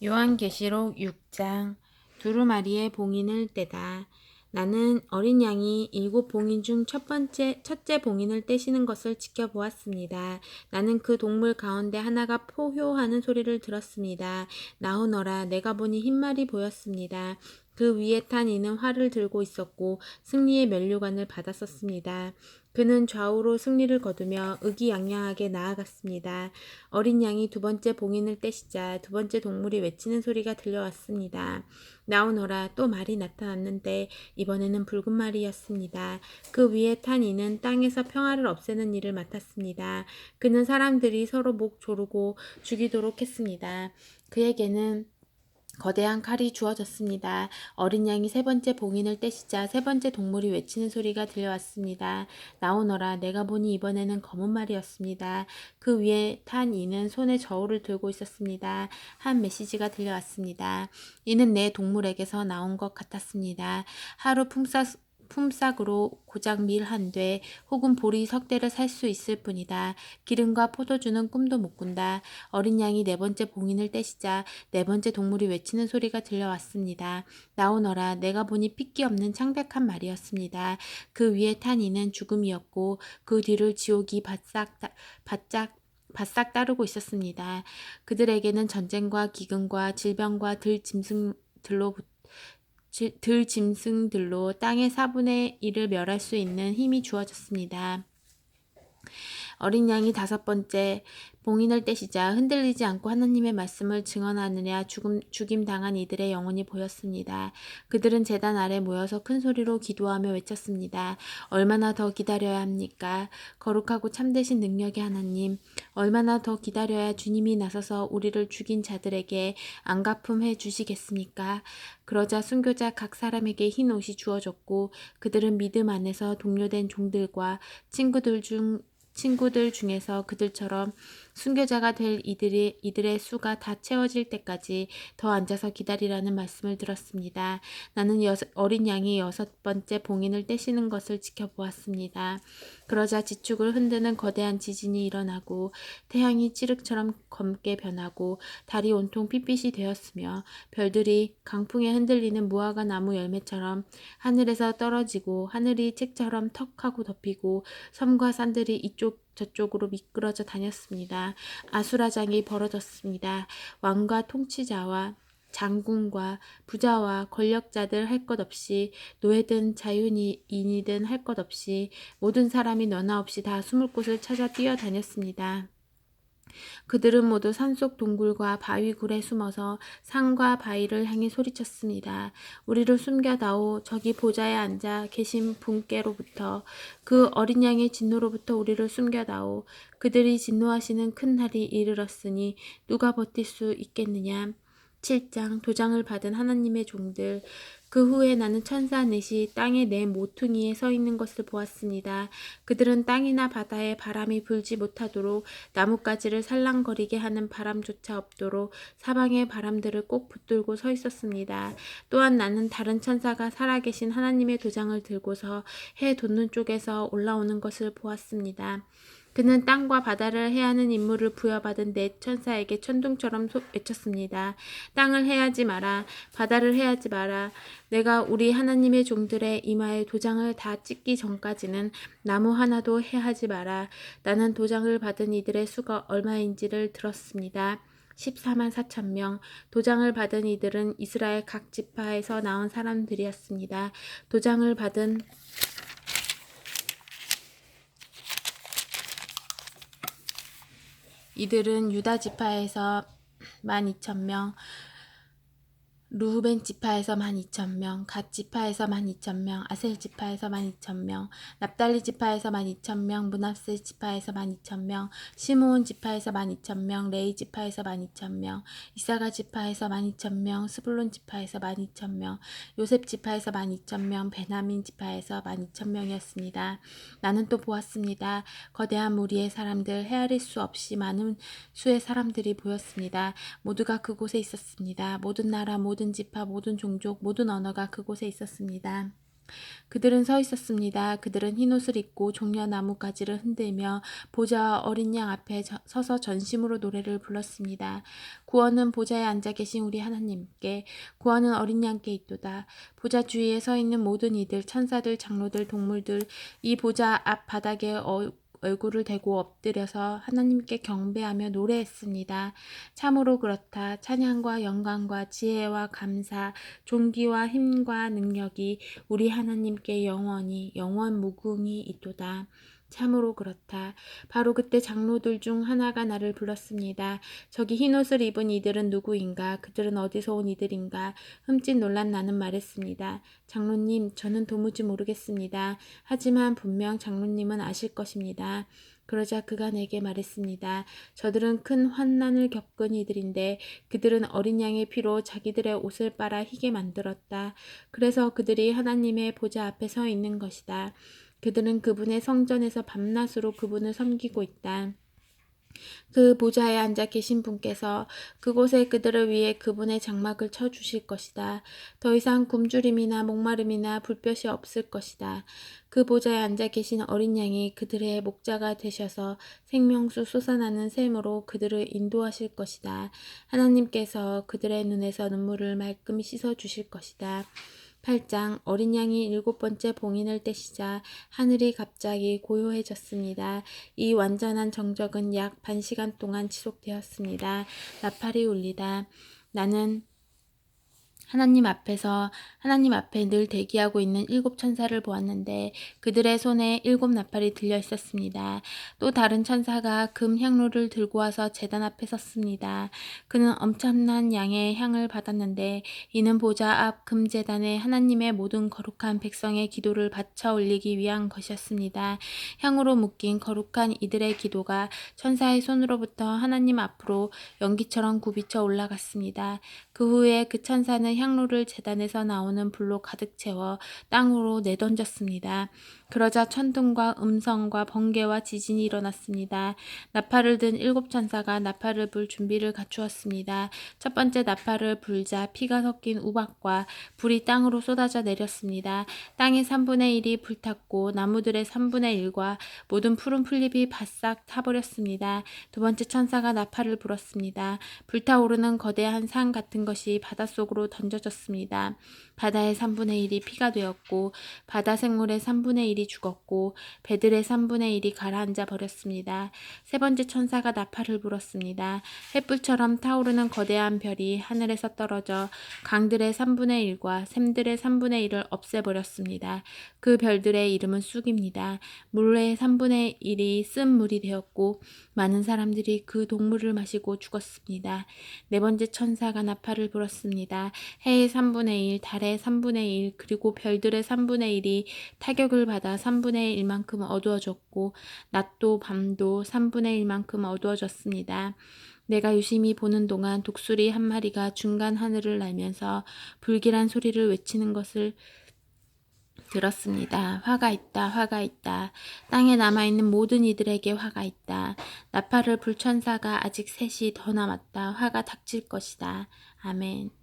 요한계시록 6장. 두루마리의 봉인을 떼다. 나는 어린 양이 7봉인 중 첫째 봉인을 떼시는 것을 지켜보았습니다. 나는 그 동물 가운데 하나가 포효하는 소리를 들었습니다. 나오너라. 내가 보니 흰말이 보였습니다. 그 위에 탄 이는 활을 들고 있었고 승리의 면류관을 받았었습니다. 그는 좌우로 승리를 거두며 의기양양하게 나아갔습니다. 어린 양이 두 번째 봉인을 떼시자 두 번째 동물이 외치는 소리가 들려왔습니다. 나오너라. 또 말이 나타났는데 이번에는 붉은 말이었습니다. 그 위에 탄 이는 땅에서 평화를 없애는 일을 맡았습니다. 그는 사람들이 서로 목 조르고 죽이도록 했습니다. 그에게는 거대한 칼이 주어졌습니다. 어린 양이 세 번째 봉인을 떼시자 세 번째 동물이 외치는 소리가 들려왔습니다. 나오너라. 내가 보니 이번에는 검은 말이었습니다. 그 위에 탄 이는 손에 저울을 들고 있었습니다. 한 메시지가 들려왔습니다. 이는 내 동물에게서 나온 것 같았습니다. 하루 품삯으로 고작 밀 한 돼 혹은 보리 석 대를 살 수 있을 뿐이다. 기름과 포도주는 꿈도 못 꾼다. 어린 양이 네 번째 봉인을 떼시자 네 번째 동물이 외치는 소리가 들려왔습니다. 나오너라. 내가 보니 핏기 없는 창백한 말이었습니다. 그 위에 탄 이는 죽음이었고 그 뒤를 지옥이 바싹 따르고 있었습니다. 그들에게는 전쟁과 기근과 질병과 들짐승들로 땅의 4분의 1을 멸할 수 있는 힘이 주어졌습니다. 어린 양이 다섯 번째 봉인을 떼시자 흔들리지 않고 하나님의 말씀을 증언하느냐 죽임당한 이들의 영혼이 보였습니다. 그들은 제단 아래 모여서 큰 소리로 기도하며 외쳤습니다. 얼마나 더 기다려야 합니까? 거룩하고 참되신 능력의 하나님, 얼마나 더 기다려야 주님이 나서서 우리를 죽인 자들에게 안갚음해 주시겠습니까? 그러자 순교자 각 사람에게 흰 옷이 주어졌고 그들은 믿음 안에서 동료된 종들과 친구들 중에서 그들처럼 순교자가 될 이들의 수가 다 채워질 때까지 더 앉아서 기다리라는 말씀을 들었습니다. 나는 어린 양이 여섯 번째 봉인을 떼시는 것을 지켜보았습니다. 그러자 지축을 흔드는 거대한 지진이 일어나고 태양이 칠흑처럼 검게 변하고 달이 온통 핏빛이 되었으며 별들이 강풍에 흔들리는 무화과 나무 열매처럼 하늘에서 떨어지고 하늘이 책처럼 턱하고 덮이고 섬과 산들이 이쪽 저쪽으로 미끄러져 다녔습니다. 아수라장이 벌어졌습니다. 왕과 통치자와 장군과 부자와 권력자들 할 것 없이 노예든 자유인이든 할 것 없이 모든 사람이 너나 없이 다 숨을 곳을 찾아 뛰어다녔습니다. 그들은 모두 산속 동굴과 바위굴에 숨어서 산과 바위를 향해 소리쳤습니다. 우리를 숨겨다오. 저기 보좌에 앉아 계신 분께로부터 그 어린 양의 진노로부터 우리를 숨겨다오. 그들이 진노하시는 큰 날이 이르렀으니 누가 버틸 수 있겠느냐. 7장. 도장을 받은 하나님의 종들. 그 후에 나는 천사 넷이 땅의 네 모퉁이에 서 있는 것을 보았습니다. 그들은 땅이나 바다에 바람이 불지 못하도록 나뭇가지를 살랑거리게 하는 바람조차 없도록 사방의 바람들을 꼭 붙들고 서 있었습니다. 또한 나는 다른 천사가 살아계신 하나님의 도장을 들고서 해 돋는 쪽에서 올라오는 것을 보았습니다. 그는 땅과 바다를 해하는 임무를 부여받은 네 천사에게 천둥처럼 외쳤습니다. 땅을 해하지 마라. 바다를 해하지 마라. 내가 우리 하나님의 종들의 이마에 도장을 다 찍기 전까지는 나무 하나도 해하지 마라. 나는 도장을 받은 이들의 수가 얼마인지를 들었습니다. 14만 4천 명. 도장을 받은 이들은 이스라엘 각 지파에서 나온 사람들이었습니다. 도장을 받은 이들은 유다 지파에서 12,000명, 루후벤 지파에서 12,000명, 갓 지파에서 12,000명, 아셀 지파에서 12,000명, 납달리 지파에서 12,000명, 므낫세 지파에서 12,000명, 시므온 지파에서 12,000명, 레위 지파에서 12,000명, 이사가 지파에서 12,000명, 스불론 지파에서 12,000명, 요셉 지파에서 12,000명, 베냐민 지파에서 12,000명이었습니다. 나는 또 보았습니다. 거대한 무리의 사람들, 헤아릴 수 없이 많은 수의 사람들이 보였습니다. 모두가 그곳에 있었습니다. 모든 나라, 모든 지파, 모든 종족, 모든 언어가 그곳에 있었습니다. 그들은 서 있었습니다. 그들은 흰옷을 입고 종려나무 가지를 흔들며 보좌와 어린 양 앞에 서서 전심으로 노래를 불렀습니다. 구원은 보좌에 앉아 계신 우리 하나님께, 구원은 어린 양께 있도다. 보좌 주위에 서 있는 모든 이들, 천사들, 장로들, 동물들, 이 보좌 앞 바닥에 얼굴을 대고 엎드려서 하나님께 경배하며 노래했습니다. 참으로 그렇다. 찬양과 영광과 지혜와 감사, 존귀와 힘과 능력이 우리 하나님께 영원히 영원무궁히 있도다. 참으로 그렇다. 바로 그때 장로들 중 하나가 나를 불렀습니다. 저기 흰옷을 입은 이들은 누구인가? 그들은 어디서 온 이들인가? 흠칫 놀란 나는 말했습니다. 장로님, 저는 도무지 모르겠습니다. 하지만 분명 장로님은 아실 것입니다. 그러자 그가 내게 말했습니다. 저들은 큰 환난을 겪은 이들인데 그들은 어린 양의 피로 자기들의 옷을 빨아 희게 만들었다. 그래서 그들이 하나님의 보좌 앞에 서 있는 것이다. 그들은 그분의 성전에서 밤낮으로 그분을 섬기고 있다. 그 보좌에 앉아 계신 분께서 그곳에 그들을 위해 그분의 장막을 쳐주실 것이다. 더 이상 굶주림이나 목마름이나 불볕이 없을 것이다. 그 보좌에 앉아 계신 어린 양이 그들의 목자가 되셔서 생명수 솟아나는 샘으로 그들을 인도하실 것이다. 하나님께서 그들의 눈에서 눈물을 말끔히 씻어주실 것이다. 8장 어린 양이 7번째 봉인을 떼시자 하늘이 갑자기 고요해졌습니다. 이 완전한 정적은 약 반 시간 동안 지속되었습니다. 나팔이 울리다. 나는 하나님 앞에 늘 대기하고 있는 7천사를 보았는데 그들의 손에 7나팔이 들려 있었습니다. 또 다른 천사가 금 향로를 들고 와서 제단 앞에 섰습니다. 그는 엄청난 양의 향을 받았는데 이는 보좌 앞 금제단에 하나님의 모든 거룩한 백성의 기도를 바쳐 올리기 위한 것이었습니다. 향으로 묶인 거룩한 이들의 기도가 천사의 손으로부터 하나님 앞으로 연기처럼 굽이쳐 올라갔습니다. 그 후에 그 천사는 향로를 제단에서 나오는 불로 가득 채워 땅으로 내던졌습니다. 그러자 천둥과 음성과 번개와 지진이 일어났습니다. 나팔을 든 7천사가 나팔을 불 준비를 갖추었습니다. 첫 번째 나팔을 불자 피가 섞인 우박과 불이 땅으로 쏟아져 내렸습니다. 땅의 3분의 1이 불탔고 나무들의 3분의 1과 모든 푸른 풀잎이 바싹 타버렸습니다. 두 번째 천사가 나팔을 불었습니다. 불타오르는 거대한 산 같은 것이 바닷속으로 던져졌습니다. 바다의 3분의 1이 피가 되었고 바다 생물의 3분의 1이 죽었고 배들의 3분의 1이 가라앉아 버렸습니다. 세 번째 천사가 나팔을 불었습니다. 햇불처럼 타오르는 거대한 별이 하늘에서 떨어져 강들의 3분의 1과 샘들의 3분의 1을 없애버렸습니다. 그 별들의 이름은 쑥입니다. 물의 3분의 1이 쓴 물이 되었고 많은 사람들이 그 동물을 마시고 죽었습니다. 네 번째 천사가 나팔을 불었습니다. 해의 3분의 1, 달의 3분의 1, 그리고 별들의 3분의 1이 타격을 받아 3분의 1만큼 어두워졌고 낮도 밤도 3분의 1만큼 어두워졌습니다. 내가 유심히 보는 동안 독수리 한 마리가 중간 하늘을 날면서 불길한 소리를 외치는 것을 들었습니다. 화가 있다, 화가 있다. 땅에 남아있는 모든 이들에게 화가 있다. 나팔을 불 천사가 아직 셋이 더 남았다. 화가 닥칠 것이다. 아멘.